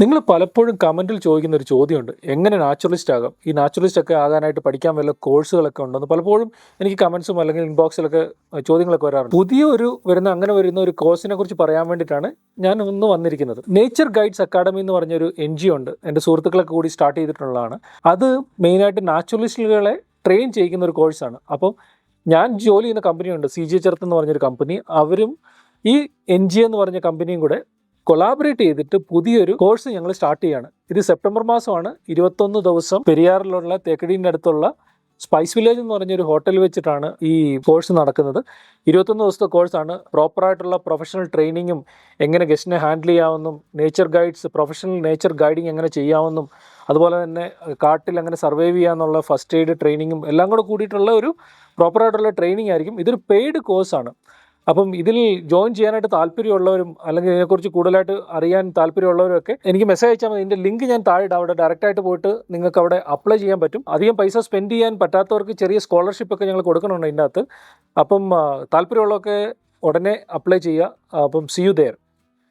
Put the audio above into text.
നിങ്ങൾ പലപ്പോഴും കമൻറ്റിൽ ചോദിക്കുന്ന ഒരു ചോദ്യമുണ്ട്, എങ്ങനെ നാച്ചുറലിസ്റ്റ് ആകാം? ഈ നാച്ചുറലിസ്റ്റ് ഒക്കെ ആകാനായിട്ട് പഠിക്കാൻ വല്ല കോഴ്സുകളൊക്കെ ഉണ്ടെന്ന് പലപ്പോഴും എനിക്ക് കമൻസും അല്ലെങ്കിൽ ഇൻബോക്സിലൊക്കെ ചോദ്യങ്ങളൊക്കെ വരാറുണ്ട്. അങ്ങനെ വരുന്ന ഒരു കോഴ്സിനെ കുറിച്ച് പറയാൻ വേണ്ടിയിട്ടാണ് ഞാൻ ഒന്ന് വന്നിരിക്കുന്നത്. നേച്ചർ ഗൈഡ്സ് അക്കാഡമി എന്ന് പറഞ്ഞൊരു NGO ഉണ്ട്, എൻ്റെ സുഹൃത്തുക്കളൊക്കെ കൂടി സ്റ്റാർട്ട് ചെയ്തിട്ടുള്ളതാണ്. അത് മെയിനായിട്ട് നാച്ചുറലിസ്റ്റുകളെ ട്രെയിൻ ചെയ്യിക്കുന്ന ഒരു കോഴ്സാണ്. അപ്പം ഞാൻ ജോലി ചെയ്യുന്ന കമ്പനിയുണ്ട്, CJ ചെറുത്ത് എന്ന് പറഞ്ഞൊരു കമ്പനി. അവരും ഈ NGO എന്ന് പറഞ്ഞ കമ്പനിയും കൂടെ കൊളാബറേറ്റ് ചെയ്തിട്ട് പുതിയൊരു കോഴ്സ് ഞങ്ങൾ സ്റ്റാർട്ട് ചെയ്യുകയാണ്. ഇത് സെപ്റ്റംബർ മാസമാണ്. 21 ദിവസം പെരിയാറിലുള്ള തേക്കടീൻ്റെ അടുത്തുള്ള സ്പൈസ് വില്ലേജ് എന്ന് പറഞ്ഞൊരു ഹോട്ടൽ വെച്ചിട്ടാണ് ഈ കോഴ്സ് നടക്കുന്നത്. 21 ദിവസത്തെ കോഴ്സാണ്. പ്രോപ്പറായിട്ടുള്ള പ്രൊഫഷണൽ ട്രെയിനിങ്ങും, എങ്ങനെ ഗസ്റ്റിനെ ഹാൻഡിൽ ചെയ്യാമെന്നും, പ്രൊഫഷണൽ നേച്ചർ ഗൈഡിങ് എങ്ങനെ ചെയ്യാമെന്നും, അതുപോലെ തന്നെ കാട്ടിൽ എങ്ങനെ സർവൈവ് ചെയ്യാമെന്നുള്ള ഫസ്റ്റ് എയ്ഡ് ട്രെയിനിങ്ങും എല്ലാം കൂടെ കൂടിയിട്ടുള്ള ഒരു പ്രോപ്പറായിട്ടുള്ള ട്രെയിനിങ് ആയിരിക്കും. ഇതൊരു പെയ്ഡ് കോഴ്സാണ്. അപ്പം ഇതിൽ ജോയിൻ ചെയ്യാനായിട്ട് താല്പര്യമുള്ളവരും അല്ലെങ്കിൽ ഇതിനെക്കുറിച്ച് കൂടുതലായിട്ട് അറിയാൻ താല്പര്യമുള്ളവരൊക്കെ എനിക്ക് മെസ്സേജ് അയച്ചാൽ മതി. ഇതിൻ്റെ ലിങ്ക് ഞാൻ താഴെ ഇടാം. അവിടെ ഡയറക്റ്റായിട്ട് പോയിട്ട് നിങ്ങൾക്ക് അവിടെ അപ്ലൈ ചെയ്യാൻ പറ്റും. അധികം പൈസ സ്പെൻഡ് ചെയ്യാൻ പറ്റാത്തവർക്ക് ചെറിയ സ്കോളർഷിപ്പൊക്കെ ഞങ്ങൾ കൊടുക്കണുണ്ട് ഇതിൻ്റെ അകത്ത്. അപ്പം താല്പര്യമുള്ളവർക്ക് ഉടനെ അപ്ലൈ ചെയ്യുക. അപ്പം സി യു ദെയർ.